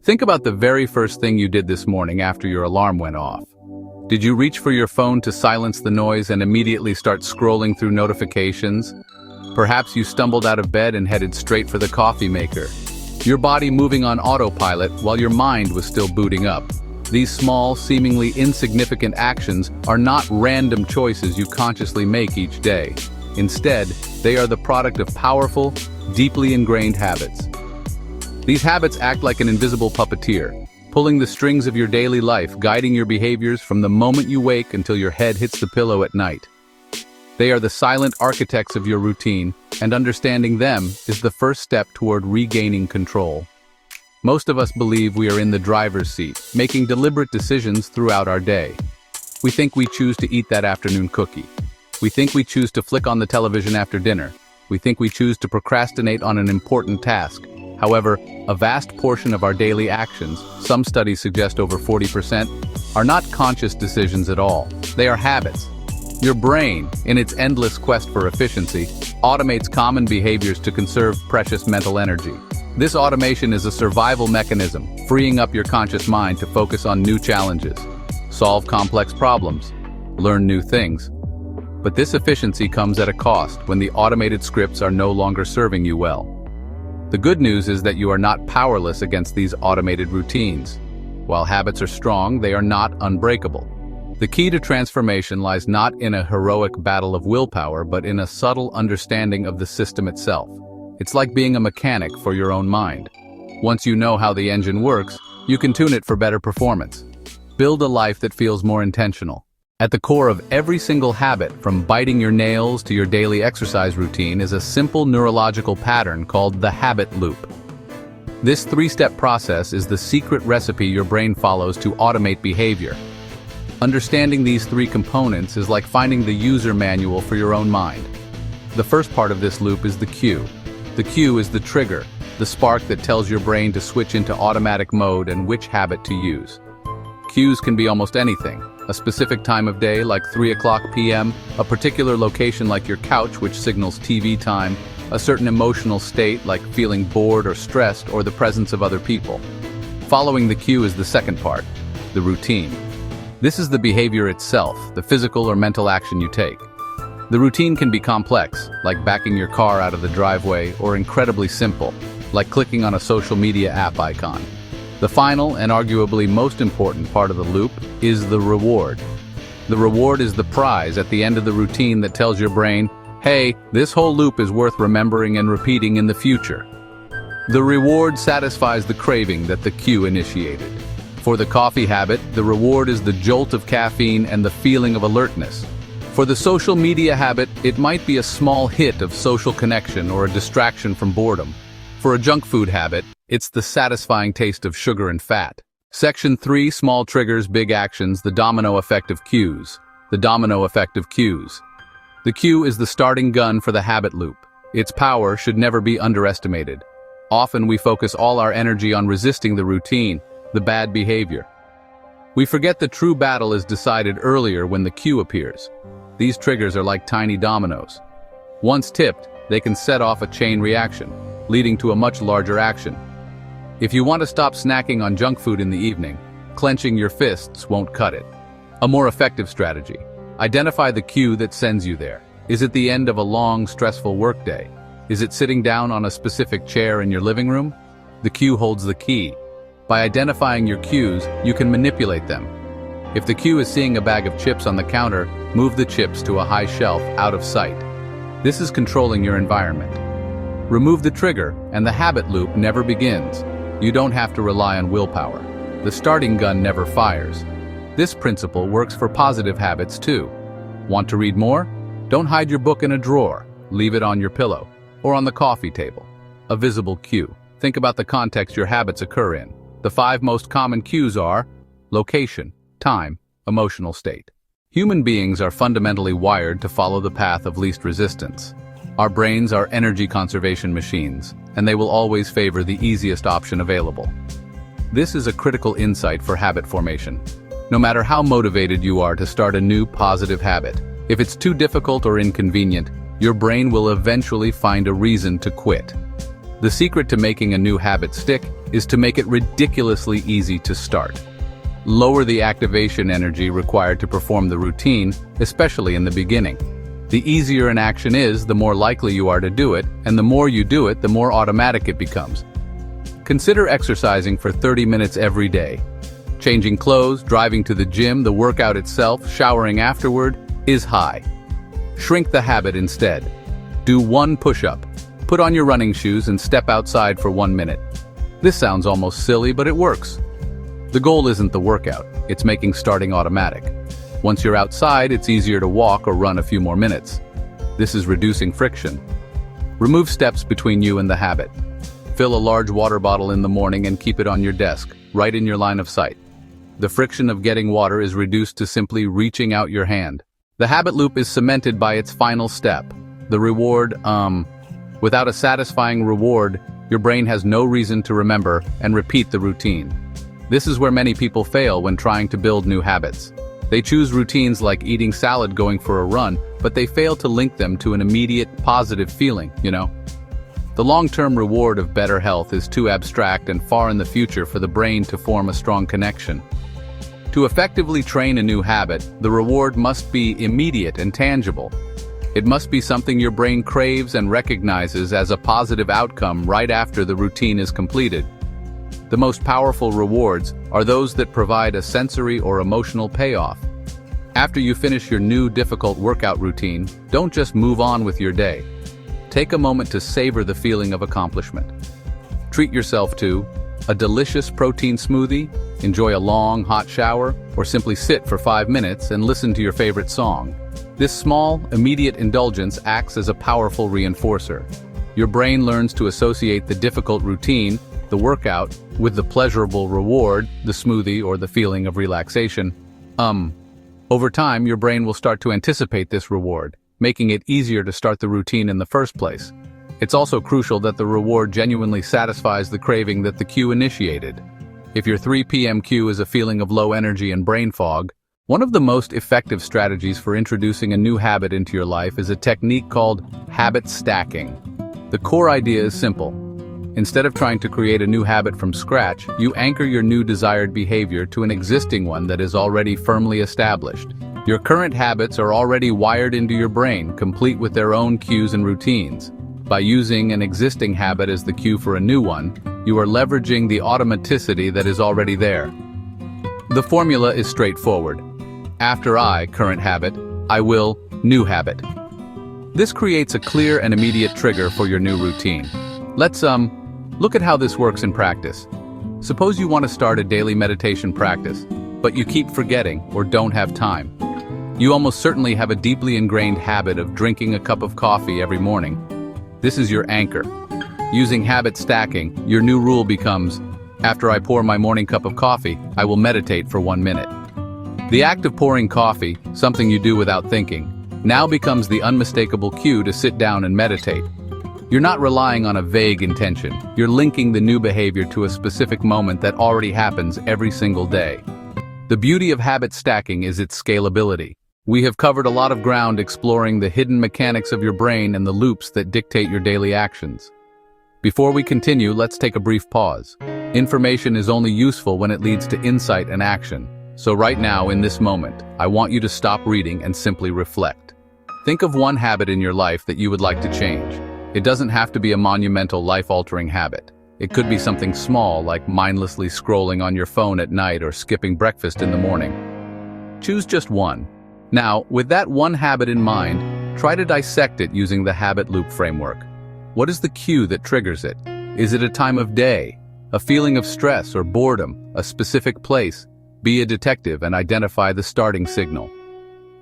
Think about the very first thing you did this morning after your alarm went off. Did you reach for your phone to silence the noise and immediately start scrolling through notifications? Perhaps you stumbled out of bed and headed straight for the coffee maker, your body moving on autopilot while your mind was still booting up. These small, seemingly insignificant actions are not random choices you consciously make each day. Instead, they are the product of powerful, deeply ingrained habits. These habits act like an invisible puppeteer, pulling the strings of your daily life, guiding your behaviors from the moment you wake until your head hits the pillow at night. They are the silent architects of your routine, and understanding them is the first step toward regaining control. Most of us believe we are in the driver's seat, making deliberate decisions throughout our day. We think we choose to eat that afternoon cookie. We think we choose to flick on the television after dinner. We think we choose to procrastinate on an important task. However, a vast portion of our daily actions, some studies suggest over 40%, are not conscious decisions at all. They are habits. Your brain, in its endless quest for efficiency, automates common behaviors to conserve precious mental energy. This automation is a survival mechanism, freeing up your conscious mind to focus on new challenges, solve complex problems, learn new things. But this efficiency comes at a cost when the automated scripts are no longer serving you well. The good news is that you are not powerless against these automated routines. While habits are strong, they are not unbreakable. The key to transformation lies not in a heroic battle of willpower, but in a subtle understanding of the system itself. It's like being a mechanic for your own mind. Once you know how the engine works, you can tune it for better performance. Build a life that feels more intentional. At the core of every single habit, from biting your nails to your daily exercise routine, is a simple neurological pattern called the habit loop. This three-step process is the secret recipe your brain follows to automate behavior. Understanding these three components is like finding the user manual for your own mind. The first part of this loop is the cue. The cue is the trigger, the spark that tells your brain to switch into automatic mode and which habit to use. Cues can be almost anything. A specific time of day like 3:00 p.m., a particular location like your couch which signals TV time, a certain emotional state like feeling bored or stressed, or the presence of other people. Following the cue is the second part, the routine. This is the behavior itself, the physical or mental action you take. The routine can be complex, like backing your car out of the driveway, or incredibly simple, like clicking on a social media app icon. The final and arguably most important part of the loop is the reward. The reward is the prize at the end of the routine that tells your brain, hey, this whole loop is worth remembering and repeating in the future. The reward satisfies the craving that the cue initiated. For the coffee habit, the reward is the jolt of caffeine and the feeling of alertness. For the social media habit, it might be a small hit of social connection or a distraction from boredom. For a junk food habit, it's the satisfying taste of sugar and fat. Section 3, Small Triggers, Big Actions, the domino effect of cues. The domino effect of cues. The cue is the starting gun for the habit loop. Its power should never be underestimated. Often we focus all our energy on resisting the routine, the bad behavior. We forget the true battle is decided earlier when the cue appears. These triggers are like tiny dominoes. Once tipped, they can set off a chain reaction, leading to a much larger action. If you want to stop snacking on junk food in the evening, clenching your fists won't cut it. A more effective strategy: identify the cue that sends you there. Is it the end of a long, stressful workday? Is it sitting down on a specific chair in your living room? The cue holds the key. By identifying your cues, you can manipulate them. If the cue is seeing a bag of chips on the counter, move the chips to a high shelf out of sight. This is controlling your environment. Remove the trigger, and the habit loop never begins. You don't have to rely on willpower. The starting gun never fires. This principle works for positive habits too. Want to read more? Don't hide your book in a drawer. Leave it on your pillow, or on the coffee table. A visible cue. Think about the context your habits occur in. The 5 most common cues are location, time, emotional state. Human beings are fundamentally wired to follow the path of least resistance. Our brains are energy conservation machines, and they will always favor the easiest option available. This is a critical insight for habit formation. No matter how motivated you are to start a new positive habit, if it's too difficult or inconvenient, your brain will eventually find a reason to quit. The secret to making a new habit stick is to make it ridiculously easy to start. Lower the activation energy required to perform the routine, especially in the beginning. The easier an action is, the more likely you are to do it, and the more you do it, the more automatic it becomes. Consider exercising for 30 minutes every day. Changing clothes, driving to the gym, the workout itself, showering afterward, is high. Shrink the habit instead. Do one push-up. Put on your running shoes and step outside for 1 minute. This sounds almost silly, but it works. The goal isn't the workout, it's making starting automatic. Once you're outside, it's easier to walk or run a few more minutes. This is reducing friction. Remove steps between you and the habit. Fill a large water bottle in the morning and keep it on your desk, right in your line of sight. The friction of getting water is reduced to simply reaching out your hand. The habit loop is cemented by its final step, the reward. Without a satisfying reward, your brain has no reason to remember and repeat the routine. This is where many people fail when trying to build new habits. They choose routines like eating salad, going for a run, but they fail to link them to an immediate, positive feeling, The long-term reward of better health is too abstract and far in the future for the brain to form a strong connection. To effectively train a new habit, the reward must be immediate and tangible. It must be something your brain craves and recognizes as a positive outcome right after the routine is completed. The most powerful rewards are those that provide a sensory or emotional payoff. After you finish your new difficult workout routine, don't just move on with your day. Take a moment to savor the feeling of accomplishment. Treat yourself to a delicious protein smoothie, enjoy a long, hot shower, or simply sit for 5 minutes and listen to your favorite song. This small, immediate indulgence acts as a powerful reinforcer. Your brain learns to associate the difficult routine, the workout, with the pleasurable reward, the smoothie or the feeling of relaxation. Over time, your brain will start to anticipate this reward, making it easier to start the routine in the first place. It's also crucial that the reward genuinely satisfies the craving that the cue initiated. If your 3 p.m. cue is a feeling of low energy and brain fog, one of the most effective strategies for introducing a new habit into your life is a technique called habit stacking. The core idea is simple. Instead of trying to create a new habit from scratch, you anchor your new desired behavior to an existing one that is already firmly established. Your current habits are already wired into your brain, complete with their own cues and routines. By using an existing habit as the cue for a new one, you are leveraging the automaticity that is already there. The formula is straightforward. After I, current habit, I will, new habit. This creates a clear and immediate trigger for your new routine. Let's look at how this works in practice. Suppose you want to start a daily meditation practice, but you keep forgetting or don't have time. You almost certainly have a deeply ingrained habit of drinking a cup of coffee every morning. This is your anchor. Using habit stacking, your new rule becomes, after I pour my morning cup of coffee, I will meditate for 1 minute. The act of pouring coffee, something you do without thinking, now becomes the unmistakable cue to sit down and meditate. You're not relying on a vague intention. You're linking the new behavior to a specific moment that already happens every single day. The beauty of habit stacking is its scalability. We have covered a lot of ground exploring the hidden mechanics of your brain and the loops that dictate your daily actions. Before we continue, let's take a brief pause. Information is only useful when it leads to insight and action. So right now, in this moment, I want you to stop reading and simply reflect. Think of one habit in your life that you would like to change. It doesn't have to be a monumental, life-altering habit. It could be something small, like mindlessly scrolling on your phone at night or skipping breakfast in the morning. Choose just one. Now, with that one habit in mind, try to dissect it using the habit loop framework. What is the cue that triggers it? Is it a time of day, a feeling of stress or boredom, a specific place? Be a detective and identify the starting signal.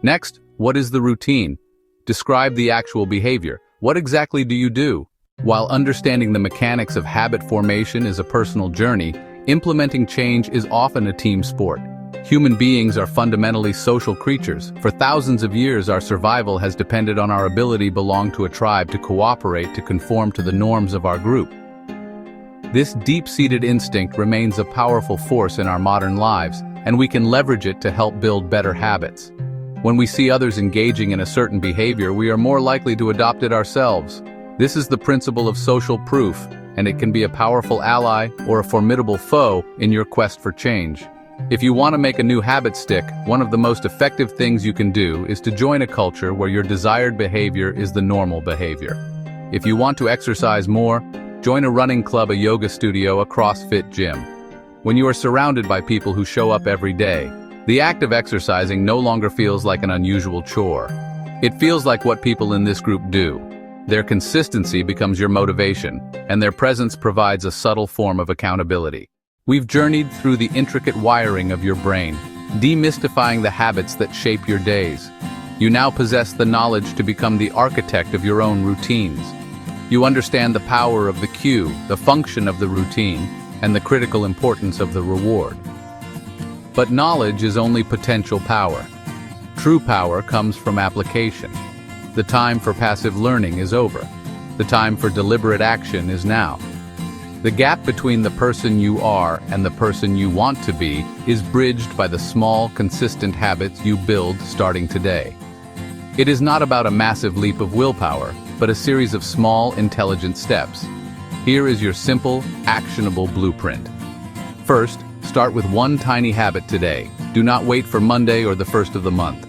Next, what is the routine? Describe the actual behavior. What exactly do you do? While understanding the mechanics of habit formation is a personal journey, implementing change is often a team sport. Human beings are fundamentally social creatures. For thousands of years, our survival has depended on our ability to belong to a tribe, to cooperate, to conform to the norms of our group. This deep-seated instinct remains a powerful force in our modern lives, and we can leverage it to help build better habits. When we see others engaging in a certain behavior, we are more likely to adopt it ourselves. This is the principle of social proof. and it can be a powerful ally or a formidable foe in your quest for change. If you want to make a new habit stick, one of the most effective things you can do is to join a culture where your desired behavior is the normal behavior. If you want to exercise more, join a running club, a yoga studio, a CrossFit gym. When you are surrounded by people who show up every day, the act of exercising no longer feels like an unusual chore. It feels like what people in this group do. Their consistency becomes your motivation, and their presence provides a subtle form of accountability. We've journeyed through the intricate wiring of your brain, demystifying the habits that shape your days. You now possess the knowledge to become the architect of your own routines. You understand the power of the cue, the function of the routine, and the critical importance of the reward. But knowledge is only potential power. True power comes from application. The time for passive learning is over. The time for deliberate action is now. The gap between the person you are and the person you want to be is bridged by the small, consistent habits you build starting today. It is not about a massive leap of willpower, but a series of small, intelligent steps. Here is your simple, actionable blueprint. First, start with one tiny habit today. Do not wait for Monday or the first of the month.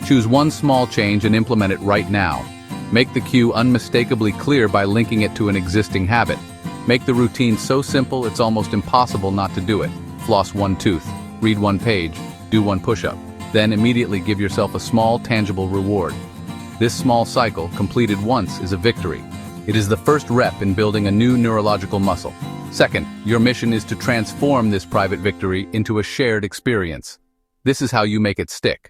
Choose one small change and implement it right now. Make the cue unmistakably clear by linking it to an existing habit. Make the routine so simple it's almost impossible not to do it. Floss one tooth, read one page, do one push-up. Then immediately give yourself a small, tangible reward. This small cycle, completed once, is a victory. It is the first rep in building a new neurological muscle. Second, your mission is to transform this private victory into a shared experience. This is how you make it stick.